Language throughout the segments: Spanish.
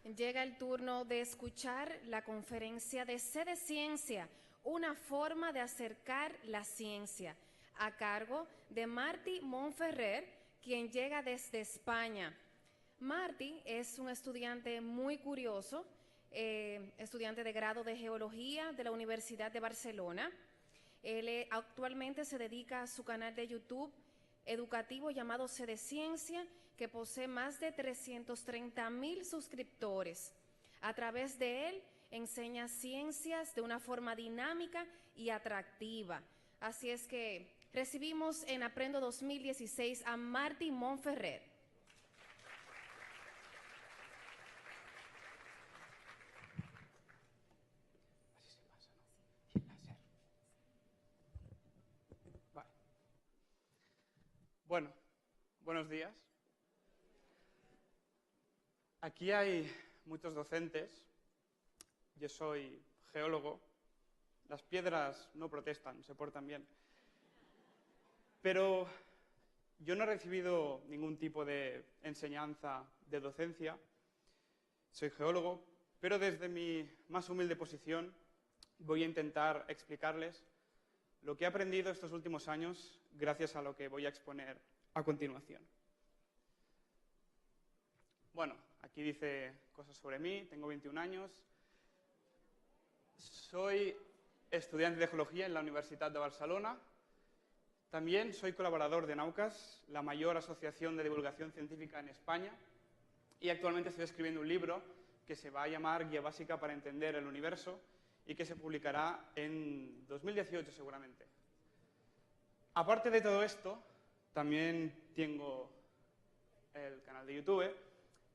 llega el turno de escuchar la conferencia de Sé de Ciencia, una forma de acercar la ciencia, a cargo de Martí Monferrer, quien llega desde España. Martí es un estudiante muy curioso, estudiante de grado de Geología de la Universidad de Barcelona. Él actualmente se dedica a su canal de YouTube educativo llamado Sé de Ciencia, que posee más de 330,000 suscriptores. A través de él enseña ciencias de una forma dinámica y atractiva. Así es que recibimos en Aprendo 2016 a Martí Monferrer. Bueno, buenos días. Aquí hay muchos docentes. Yo soy geólogo. Las piedras no protestan, se portan bien. Pero yo no he recibido ningún tipo de enseñanza de docencia. Soy geólogo, pero desde mi más humilde posición voy a intentar explicarles lo que he aprendido estos últimos años gracias a lo que voy a exponer a continuación. Bueno, aquí dice cosas sobre mí, tengo 21 años, soy estudiante de Geología en la Universitat de Barcelona, también soy colaborador de Naucas, la mayor asociación de divulgación científica en España, y actualmente estoy escribiendo un libro que se va a llamar Guía básica para entender el universo, y que se publicará en 2018 seguramente. Aparte de todo esto, también tengo el canal de YouTube,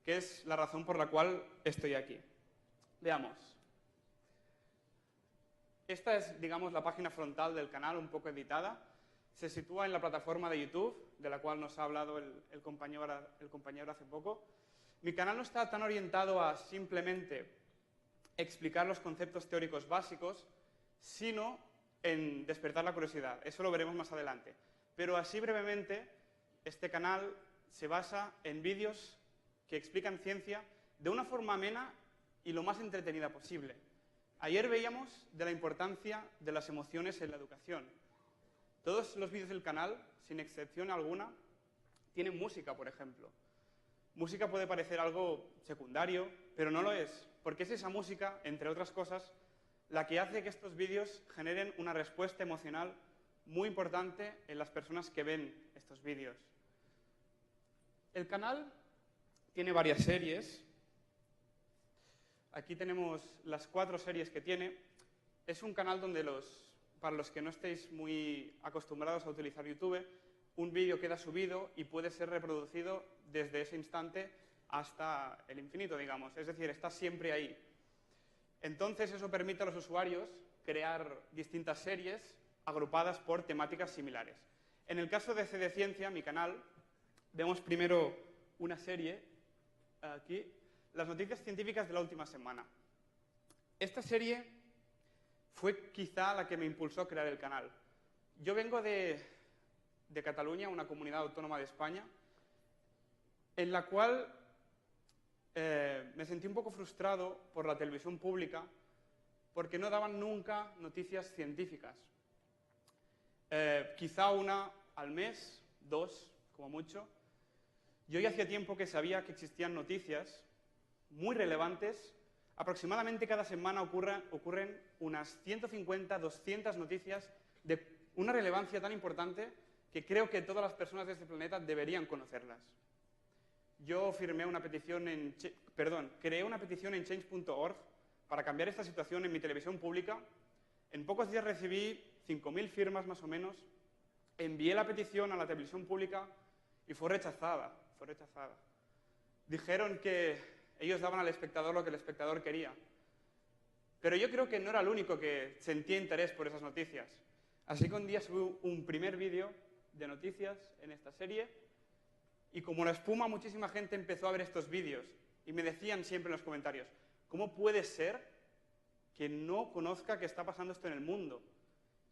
que es la razón por la cual estoy aquí. Veamos. Esta es, digamos, la página frontal del canal, un poco editada. Se sitúa en la plataforma de YouTube, de la cual nos ha hablado el compañero hace poco. Mi canal no está tan orientado a simplemente explicar los conceptos teóricos básicos, sino en despertar la curiosidad. Eso lo veremos más adelante. Pero así brevemente, este canal se basa en vídeos que explican ciencia de una forma amena y lo más entretenida posible. Ayer veíamos de la importancia de las emociones en la educación. Todos los vídeos del canal, sin excepción alguna, tienen música, por ejemplo. Música puede parecer algo secundario, pero no lo es, porque es esa música, entre otras cosas, la que hace que estos vídeos generen una respuesta emocional muy importante en las personas que ven estos vídeos. El canal tiene varias series. Aquí tenemos las 4 series que tiene. Es un canal donde para los que no estéis muy acostumbrados a utilizar YouTube, un vídeo queda subido y puede ser reproducido desde ese instante hasta el infinito, digamos. Es decir, está siempre ahí. Entonces, eso permite a los usuarios crear distintas series agrupadas por temáticas similares. En el caso de Sé de Ciencia, mi canal, vemos primero una serie, aquí, las noticias científicas de la última semana. Esta serie fue quizá la que me impulsó a crear el canal. Yo vengo de Cataluña, una comunidad autónoma de España, en la cual me sentí un poco frustrado por la televisión pública porque no daban nunca noticias científicas. Quizá una al mes, 2, como mucho. Yo ya hacía tiempo que sabía que existían noticias muy relevantes. Aproximadamente cada semana ocurren unas 150, 200 noticias de una relevancia tan importante que creo que todas las personas de este planeta deberían conocerlas. Yo creé una petición en change.org para cambiar esta situación en mi televisión pública. En pocos días recibí 5.000 firmas más o menos. Envié la petición a la televisión pública y fue rechazada. Dijeron que ellos daban al espectador lo que el espectador quería. Pero yo creo que no era el único que sentía interés por esas noticias. Así que un día subí un primer vídeo de noticias en esta serie y como la espuma muchísima gente empezó a ver estos vídeos y me decían siempre en los comentarios, ¿cómo puede ser que no conozca que está pasando esto en el mundo?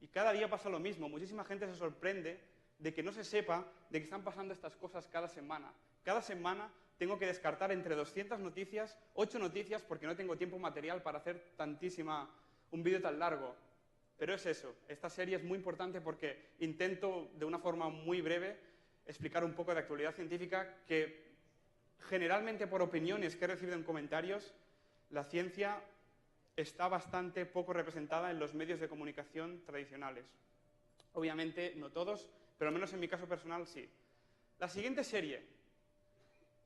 Y cada día pasa lo mismo, muchísima gente se sorprende de que no se sepa de que están pasando estas cosas cada semana. Cada semana tengo que descartar entre 200 noticias, 8 noticias, porque no tengo tiempo material para hacer un vídeo tan largo. Pero es eso, esta serie es muy importante porque intento, de una forma muy breve, explicar un poco de actualidad científica que, generalmente por opiniones que he recibido en comentarios, la ciencia está bastante poco representada en los medios de comunicación tradicionales. Obviamente, no todos, pero al menos en mi caso personal sí. La siguiente serie,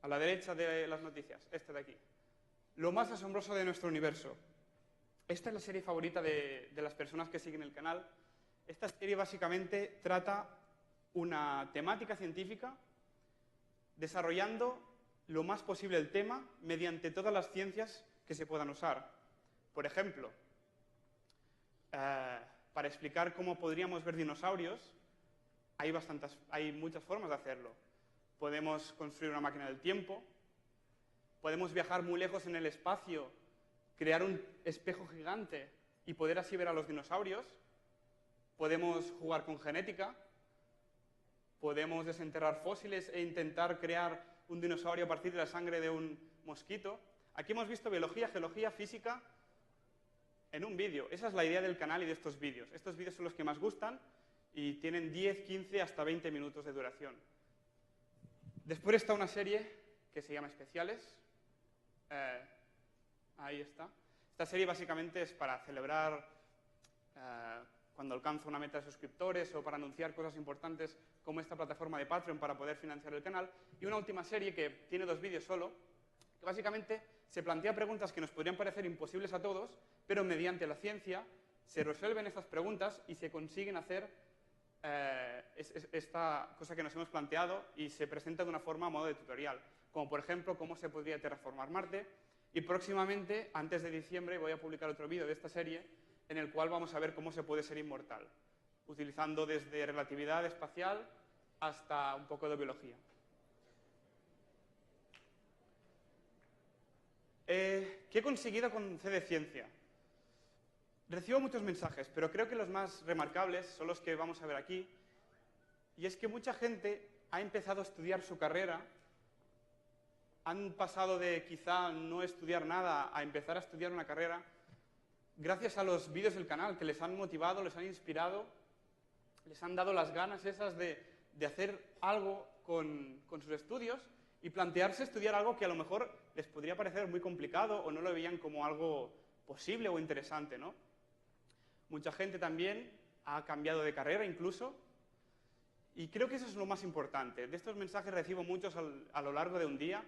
a la derecha de las noticias, esta de aquí. Lo más asombroso de nuestro universo. Esta es la serie favorita de las personas que siguen el canal. Esta serie básicamente trata una temática científica desarrollando lo más posible el tema mediante todas las ciencias que se puedan usar. Por ejemplo, para explicar cómo podríamos ver dinosaurios, hay muchas formas de hacerlo. Podemos construir una máquina del tiempo, podemos viajar muy lejos en el espacio, crear un espejo gigante y poder así ver a los dinosaurios, podemos jugar con genética, podemos desenterrar fósiles e intentar crear un dinosaurio a partir de la sangre de un mosquito. Aquí hemos visto biología, geología, física en un vídeo. Esa es la idea del canal y de estos vídeos. Estos vídeos son los que más gustan y tienen 10, 15, hasta 20 minutos de duración. Después está una serie que se llama Especiales. Ahí está. Esta serie básicamente es para celebrar cuando alcanzo una meta de suscriptores o para anunciar cosas importantes como esta plataforma de Patreon para poder financiar el canal. Y una última serie que tiene 2 vídeos solo, que básicamente se plantea preguntas que nos podrían parecer imposibles a todos, pero mediante la ciencia se resuelven estas preguntas y se consiguen hacer esta cosa que nos hemos planteado y se presenta de una forma a modo de tutorial, como por ejemplo cómo se podría terraformar Marte. Y próximamente, antes de diciembre, voy a publicar otro vídeo de esta serie en el cual vamos a ver cómo se puede ser inmortal, utilizando desde relatividad espacial hasta un poco de biología. ¿Qué he conseguido con C de Ciencia? Recibo muchos mensajes, pero creo que los más remarcables son los que vamos a ver aquí. Y es que mucha gente ha empezado a estudiar su carrera, han pasado de quizá no estudiar nada a empezar a estudiar una carrera gracias a los vídeos del canal, que les han motivado, les han inspirado, les han dado las ganas esas de hacer algo con sus estudios y plantearse estudiar algo que a lo mejor les podría parecer muy complicado o no lo veían como algo posible o interesante, ¿no? Mucha gente también ha cambiado de carrera incluso, y creo que eso es lo más importante. De estos mensajes recibo muchos a lo largo de un día,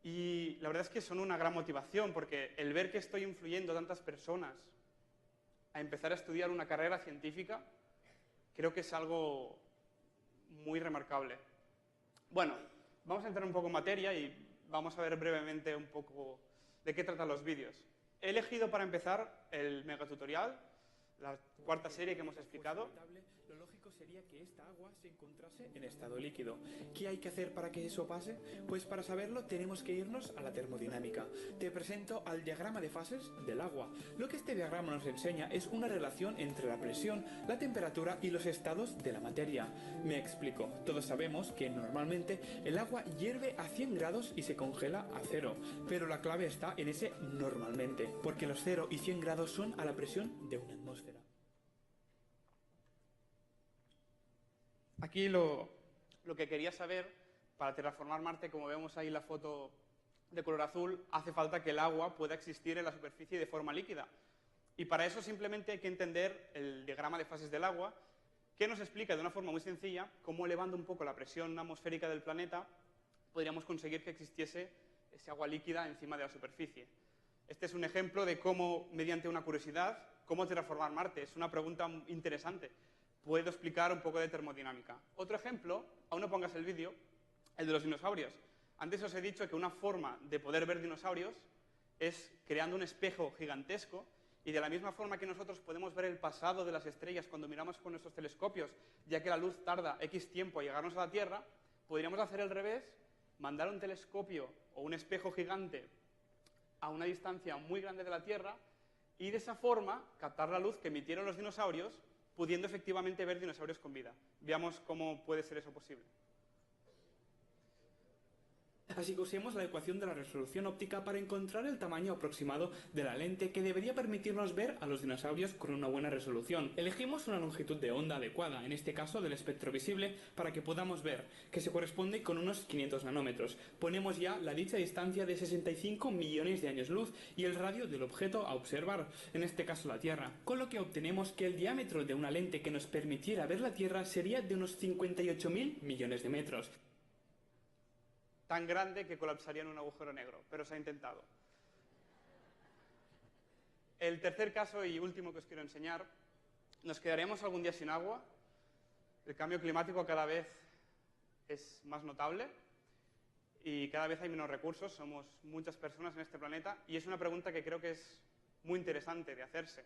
y la verdad es que son una gran motivación, porque el ver que estoy influyendo a tantas personas a empezar a estudiar una carrera científica, creo que es algo muy remarcable. Bueno, vamos a entrar un poco en materia y vamos a ver brevemente un poco de qué tratan los vídeos. He elegido para empezar el megatutorial, la cuarta serie que hemos explicado. Lo lógico sería que esta agua se encontrase en estado líquido. ¿Qué hay que hacer para que eso pase? Pues para saberlo tenemos que irnos a la termodinámica. Te presento al diagrama de fases del agua. Lo que este diagrama nos enseña es una relación entre la presión, la temperatura y los estados de la materia. Me explico. Todos sabemos que normalmente el agua hierve a 100 grados y se congela a 0. Pero la clave está en ese normalmente, porque los 0 y 100 grados son a la presión de una atmósfera. Aquí lo que quería saber, para terraformar Marte, como vemos ahí en la foto de color azul, hace falta que el agua pueda existir en la superficie de forma líquida. Y para eso simplemente hay que entender el diagrama de fases del agua, que nos explica de una forma muy sencilla cómo, elevando un poco la presión atmosférica del planeta, podríamos conseguir que existiese ese agua líquida encima de la superficie. Este es un ejemplo de cómo, mediante una curiosidad, cómo terraformar Marte. Es una pregunta interesante. Puedo explicar un poco de termodinámica. Otro ejemplo, aún no pongas el vídeo, el de los dinosaurios. Antes os he dicho que una forma de poder ver dinosaurios es creando un espejo gigantesco, y de la misma forma que nosotros podemos ver el pasado de las estrellas cuando miramos con nuestros telescopios, ya que la luz tarda X tiempo a llegarnos a la Tierra, podríamos hacer el revés, mandar un telescopio o un espejo gigante a una distancia muy grande de la Tierra y de esa forma captar la luz que emitieron los dinosaurios, pudiendo efectivamente ver dinosaurios con vida. Veamos cómo puede ser eso posible. Así que usemos la ecuación de la resolución óptica para encontrar el tamaño aproximado de la lente que debería permitirnos ver a los dinosaurios con una buena resolución. Elegimos una longitud de onda adecuada, en este caso del espectro visible, para que podamos ver, que se corresponde con unos 500 nanómetros. Ponemos ya la dicha distancia de 65 millones de años luz y el radio del objeto a observar, en este caso la Tierra, con lo que obtenemos que el diámetro de una lente que nos permitiera ver la Tierra sería de unos 58.000 millones de metros. Tan grande que colapsaría en un agujero negro, pero se ha intentado. El tercer caso y último que os quiero enseñar, ¿nos quedaremos algún día sin agua? El cambio climático cada vez es más notable y cada vez hay menos recursos, somos muchas personas en este planeta y es una pregunta que creo que es muy interesante de hacerse.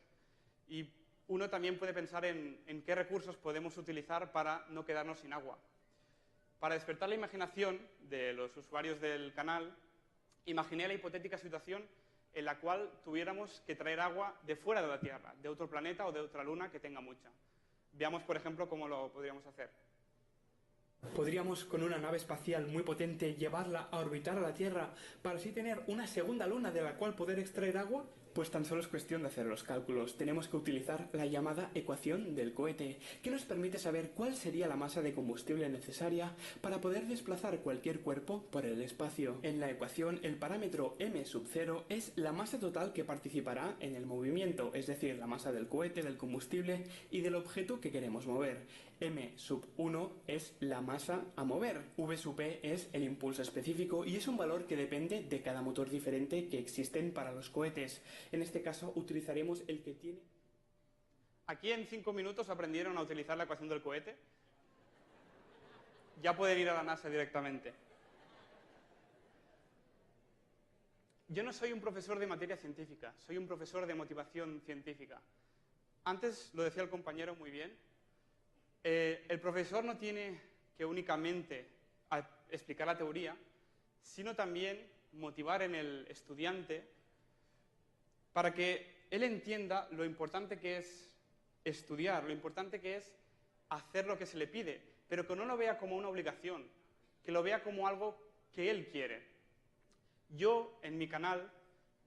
Y uno también puede pensar en qué recursos podemos utilizar para no quedarnos sin agua. Para despertar la imaginación de los usuarios del canal, imaginé la hipotética situación en la cual tuviéramos que traer agua de fuera de la Tierra, de otro planeta o de otra luna que tenga mucha. Veamos, por ejemplo, cómo lo podríamos hacer. Podríamos, con una nave espacial muy potente, llevarla a orbitar a la Tierra para así tener una segunda luna de la cual poder extraer agua. Pues tan solo es cuestión de hacer los cálculos. Tenemos que utilizar la llamada ecuación del cohete, que nos permite saber cuál sería la masa de combustible necesaria para poder desplazar cualquier cuerpo por el espacio. En la ecuación, el parámetro m sub 0 es la masa total que participará en el movimiento, es decir, la masa del cohete, del combustible y del objeto que queremos mover. M sub 1 es la masa a mover, V sub P es el impulso específico y es un valor que depende de cada motor diferente que existen para los cohetes. En este caso utilizaremos el que tiene... Aquí en 5 minutos aprendieron a utilizar la ecuación del cohete. Ya pueden ir a la NASA directamente. Yo no soy un profesor de materia científica, soy un profesor de motivación científica. Antes lo decía el compañero muy bien. El profesor no tiene que únicamente explicar la teoría, sino también motivar en el estudiante para que él entienda lo importante que es estudiar, lo importante que es hacer lo que se le pide, pero que no lo vea como una obligación, que lo vea como algo que él quiere. Yo, en mi canal,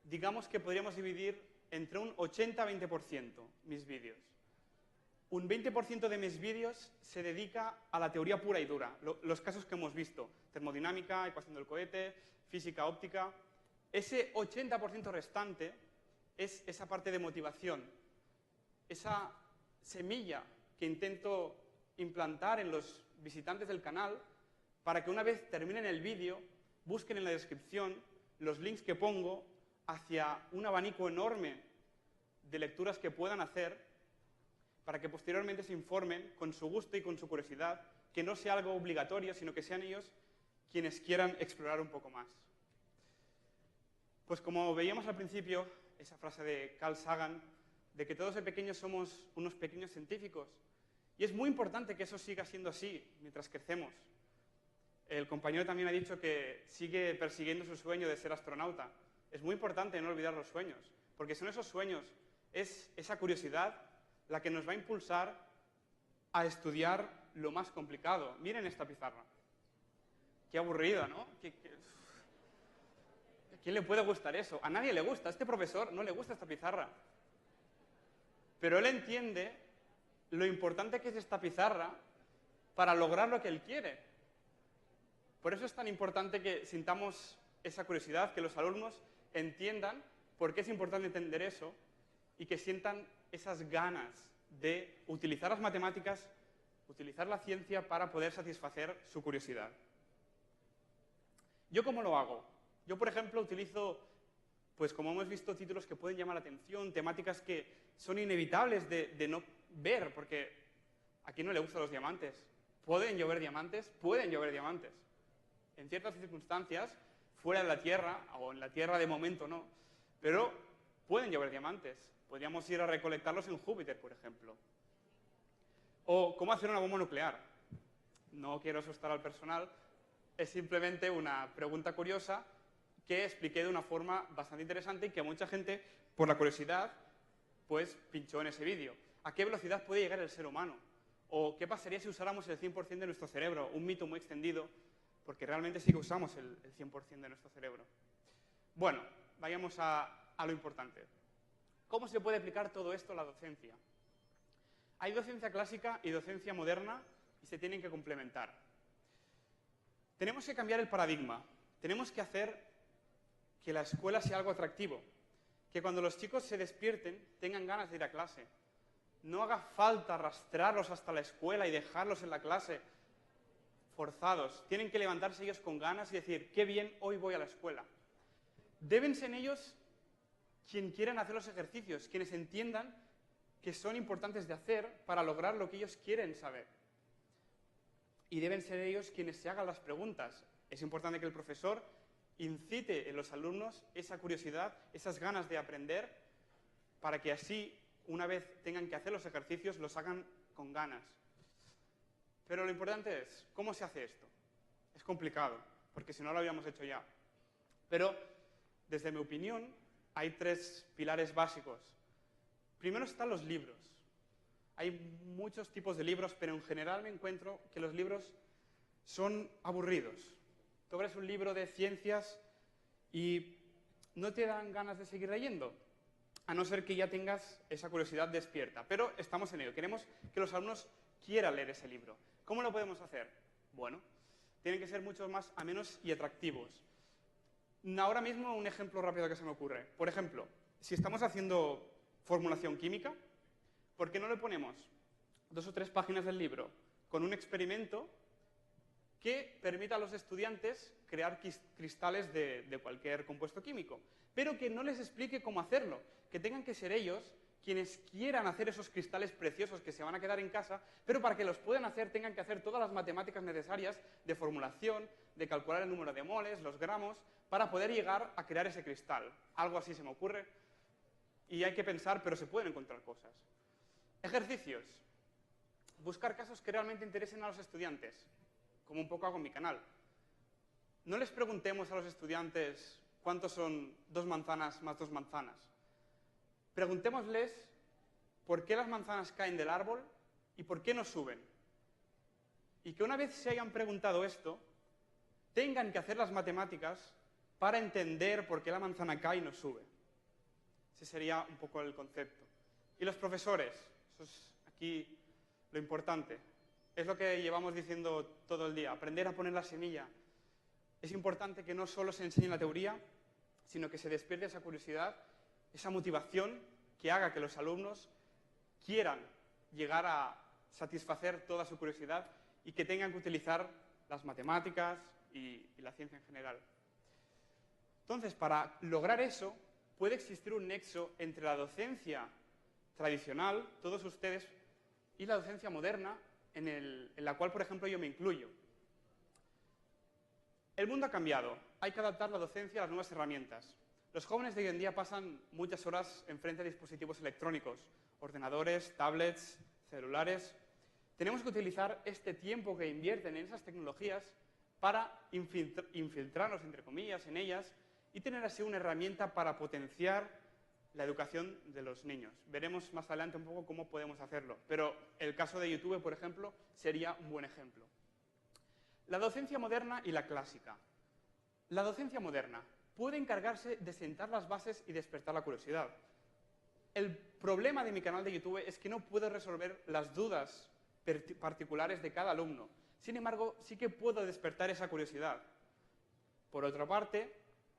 digamos que podríamos dividir entre un 80-20% mis vídeos. Un 20% de mis vídeos se dedica a la teoría pura y dura, los casos que hemos visto, termodinámica, ecuación del cohete, física óptica. Ese 80% restante es esa parte de motivación, esa semilla que intento implantar en los visitantes del canal para que una vez terminen el vídeo, busquen en la descripción los links que pongo hacia un abanico enorme de lecturas que puedan hacer para que posteriormente se informen con su gusto y con su curiosidad, que no sea algo obligatorio, sino que sean ellos quienes quieran explorar un poco más. Pues como veíamos al principio, esa frase de Carl Sagan, de que todos de pequeños somos unos pequeños científicos, y es muy importante que eso siga siendo así mientras crecemos. El compañero también ha dicho que sigue persiguiendo su sueño de ser astronauta. Es muy importante no olvidar los sueños, porque son esos sueños, es esa curiosidad la que nos va a impulsar a estudiar lo más complicado. Miren esta pizarra. Qué aburrida, ¿no? ¿A quién le puede gustar eso? A nadie le gusta. A este profesor no le gusta esta pizarra. Pero él entiende lo importante que es esta pizarra para lograr lo que él quiere. Por eso es tan importante que sintamos esa curiosidad, que los alumnos entiendan por qué es importante entender eso y que sientan esas ganas de utilizar las matemáticas, utilizar la ciencia para poder satisfacer su curiosidad. ¿Yo cómo lo hago? Yo, por ejemplo, utilizo, pues como hemos visto, títulos que pueden llamar la atención, temáticas que son inevitables de no ver, porque a quién no le gustan los diamantes. ¿Pueden llover diamantes? Pueden llover diamantes. En ciertas circunstancias, fuera de la Tierra, o en la Tierra de momento no, pero pueden llover diamantes. Podríamos ir a recolectarlos en Júpiter, por ejemplo. O cómo hacer una bomba nuclear. No quiero asustar al personal, es simplemente una pregunta curiosa que expliqué de una forma bastante interesante y que mucha gente, por la curiosidad, pues pinchó en ese vídeo. ¿A qué velocidad puede llegar el ser humano? ¿O qué pasaría si usáramos el 100% de nuestro cerebro? Un mito muy extendido, porque realmente sí que usamos el 100% de nuestro cerebro. Bueno, vayamos a lo importante. ¿Cómo se puede aplicar todo esto a la docencia? Hay docencia clásica y docencia moderna y se tienen que complementar. Tenemos que cambiar el paradigma. Tenemos que hacer que la escuela sea algo atractivo. Que cuando los chicos se despierten tengan ganas de ir a clase. No haga falta arrastrarlos hasta la escuela y dejarlos en la clase forzados. Tienen que levantarse ellos con ganas y decir, qué bien, hoy voy a la escuela. Deben ser ellos quienes quieran hacer los ejercicios, quienes entiendan que son importantes de hacer para lograr lo que ellos quieren saber. Y deben ser ellos quienes se hagan las preguntas. Es importante que el profesor incite en los alumnos esa curiosidad, esas ganas de aprender, para que así, una vez tengan que hacer los ejercicios, los hagan con ganas. Pero lo importante es, ¿cómo se hace esto? Es complicado, porque si no lo habíamos hecho ya. Pero, desde mi opinión, hay 3 pilares básicos. Primero están los libros. Hay muchos tipos de libros, pero en general me encuentro que los libros son aburridos. Tú abres un libro de ciencias y no te dan ganas de seguir leyendo, a no ser que ya tengas esa curiosidad despierta. Pero estamos en ello. Queremos que los alumnos quieran leer ese libro. ¿Cómo lo podemos hacer? Bueno, tienen que ser mucho más amenos y atractivos. Ahora mismo un ejemplo rápido que se me ocurre. Por ejemplo, si estamos haciendo formulación química, ¿por qué no le ponemos 2 o 3 páginas del libro con un experimento que permita a los estudiantes crear cristales de cualquier compuesto químico, pero que no les explique cómo hacerlo, que tengan que ser ellos quienes quieran hacer esos cristales preciosos que se van a quedar en casa, pero para que los puedan hacer tengan que hacer todas las matemáticas necesarias de formulación, de calcular el número de moles, los gramos, para poder llegar a crear ese cristal. Algo así se me ocurre. Y hay que pensar, pero se pueden encontrar cosas. Ejercicios. Buscar casos que realmente interesen a los estudiantes, como un poco hago en mi canal. No les preguntemos a los estudiantes cuántos son 2 manzanas más 2 manzanas. Preguntémosles por qué las manzanas caen del árbol y por qué no suben. Y que una vez se hayan preguntado esto, tengan que hacer las matemáticas para entender por qué la manzana cae y no sube. Ese sería un poco el concepto. Y los profesores, eso es aquí lo importante. Es lo que llevamos diciendo todo el día, aprender a poner la semilla. Es importante que no solo se enseñe la teoría, sino que se despierte esa curiosidad, esa motivación que haga que los alumnos quieran llegar a satisfacer toda su curiosidad y que tengan que utilizar las matemáticas y la ciencia en general. Entonces, para lograr eso, puede existir un nexo entre la docencia tradicional, todos ustedes, y la docencia moderna, en la cual, por ejemplo, yo me incluyo. El mundo ha cambiado. Hay que adaptar la docencia a las nuevas herramientas. Los jóvenes de hoy en día pasan muchas horas enfrente de dispositivos electrónicos, ordenadores, tablets, celulares. Tenemos que utilizar este tiempo que invierten en esas tecnologías para infiltrarnos, entre comillas, en ellas y tener así una herramienta para potenciar la educación de los niños. Veremos más adelante un poco cómo podemos hacerlo, pero el caso de YouTube, por ejemplo, sería un buen ejemplo. La docencia moderna y la clásica. La docencia moderna puede encargarse de sentar las bases y despertar la curiosidad. El problema de mi canal de YouTube es que no puedo resolver las dudas particulares de cada alumno. Sin embargo, sí que puedo despertar esa curiosidad. Por otra parte,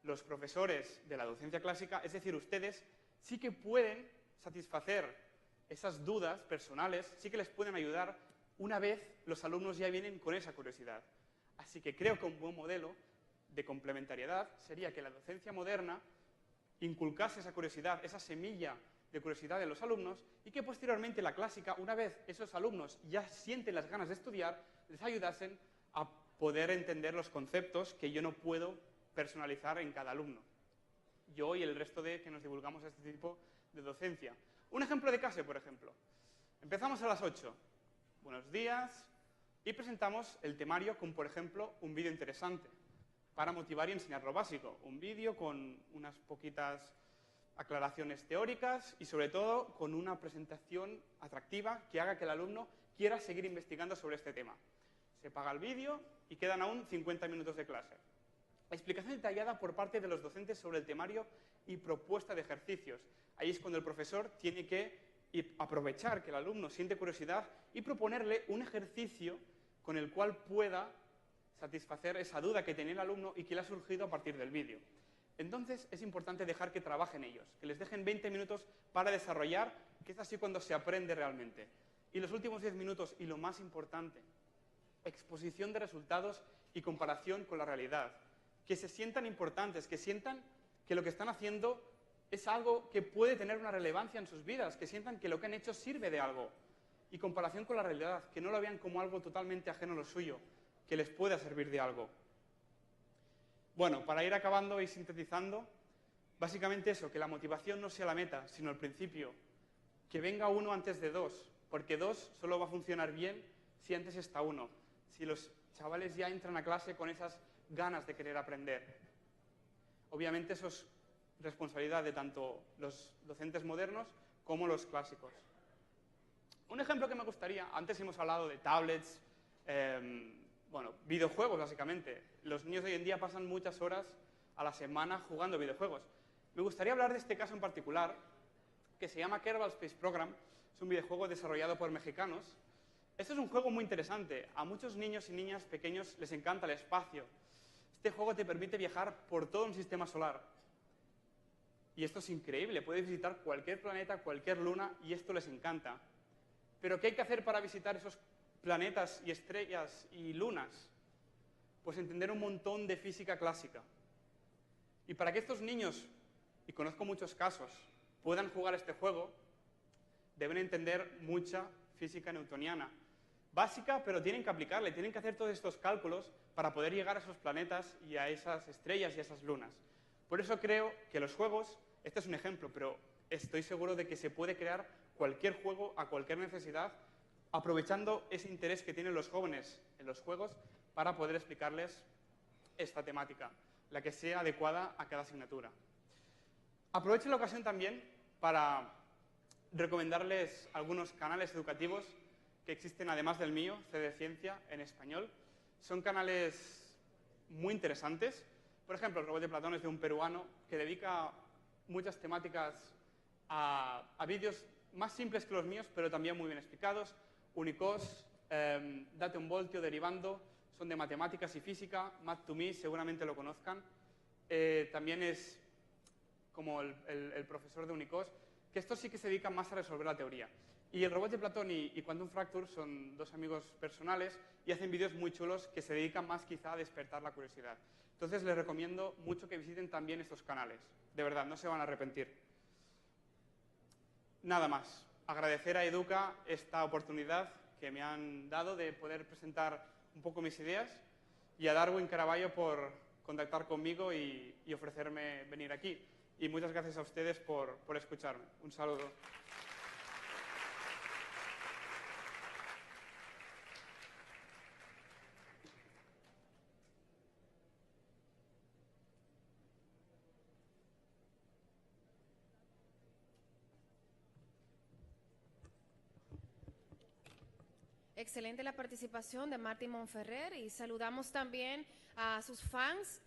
los profesores de la docencia clásica, es decir, ustedes, sí que pueden satisfacer esas dudas personales, sí que les pueden ayudar una vez los alumnos ya vienen con esa curiosidad. Así que creo que un buen modelo de complementariedad sería que la docencia moderna inculcase esa curiosidad, esa semilla de curiosidad en los alumnos y que posteriormente la clásica, una vez esos alumnos ya sienten las ganas de estudiar, les ayudasen a poder entender los conceptos que yo no puedo personalizar en cada alumno. Yo y el resto de que nos divulgamos este tipo de docencia. Un ejemplo de clase, por ejemplo. Empezamos a las 8. Buenos días. Y presentamos el temario con, por ejemplo, un vídeo interesante para motivar y enseñar lo básico. Un vídeo con unas poquitas aclaraciones teóricas y, sobre todo, con una presentación atractiva que haga que el alumno quiera seguir investigando sobre este tema. Se paga el vídeo y quedan aún 50 minutos de clase. Explicación detallada por parte de los docentes sobre el temario y propuesta de ejercicios. Ahí es cuando el profesor tiene que aprovechar que el alumno siente curiosidad y proponerle un ejercicio con el cual pueda satisfacer esa duda que tenía el alumno y que le ha surgido a partir del vídeo. Entonces es importante dejar que trabajen ellos, que les dejen 20 minutos para desarrollar, que es así cuando se aprende realmente. Y los últimos 10 minutos, y lo más importante, exposición de resultados y comparación con la realidad. Que se sientan importantes, que sientan que lo que están haciendo es algo que puede tener una relevancia en sus vidas, que sientan que lo que han hecho sirve de algo. Y comparación con la realidad, que no lo vean como algo totalmente ajeno a lo suyo, que les pueda servir de algo. Bueno, para ir acabando y sintetizando, básicamente eso, que la motivación no sea la meta, sino el principio. Que venga uno antes de dos, porque dos solo va a funcionar bien si antes está uno. Si los chavales ya entran a clase con esas ganas de querer aprender. Obviamente eso es responsabilidad de tanto los docentes modernos como los clásicos. Un ejemplo que me gustaría, antes hemos hablado de tablets, bueno, videojuegos básicamente. Los niños de hoy en día pasan muchas horas a la semana jugando videojuegos. Me gustaría hablar de este caso en particular, que se llama Kerbal Space Program. Es un videojuego desarrollado por mexicanos. Este es un juego muy interesante. A muchos niños y niñas pequeños les encanta el espacio. Este juego te permite viajar por todo un sistema solar. Y esto es increíble. Puedes visitar cualquier planeta, cualquier luna, y esto les encanta. Pero ¿qué hay que hacer para visitar esos planetas y estrellas y lunas? Pues entender un montón de física clásica. Y para que estos niños, y conozco muchos casos, puedan jugar este juego, deben entender mucha física newtoniana. Básica, pero tienen que aplicarle, tienen que hacer todos estos cálculos para poder llegar a esos planetas y a esas estrellas y a esas lunas. Por eso creo que los juegos, este es un ejemplo, pero estoy seguro de que se puede crear cualquier juego a cualquier necesidad, aprovechando ese interés que tienen los jóvenes en los juegos para poder explicarles esta temática, la que sea adecuada a cada asignatura. Aprovecho la ocasión también para recomendarles algunos canales educativos que existen además del mío, CD Ciencia, en español. Son canales muy interesantes. Por ejemplo, el Robot de Platón es de un peruano que dedica muchas temáticas a vídeos más simples que los míos, pero también muy bien explicados. Unicos, Date un Voltio, Derivando, son de matemáticas y física. Math2Me, seguramente lo conozcan. También es como el profesor de Unicos, que estos sí que se dedican más a resolver la teoría. Y el Robot de Platón y Quantum Fracture son dos amigos personales y hacen vídeos muy chulos que se dedican más quizá a despertar la curiosidad. Entonces les recomiendo mucho que visiten también estos canales. De verdad, no se van a arrepentir. Nada más. Agradecer a Educa esta oportunidad que me han dado de poder presentar un poco mis ideas y a Darwin Caraballo por contactar conmigo y ofrecerme venir aquí. Y muchas gracias a ustedes por escucharme. Un saludo. Excelente la participación de Marty Monferrer y saludamos también a sus fans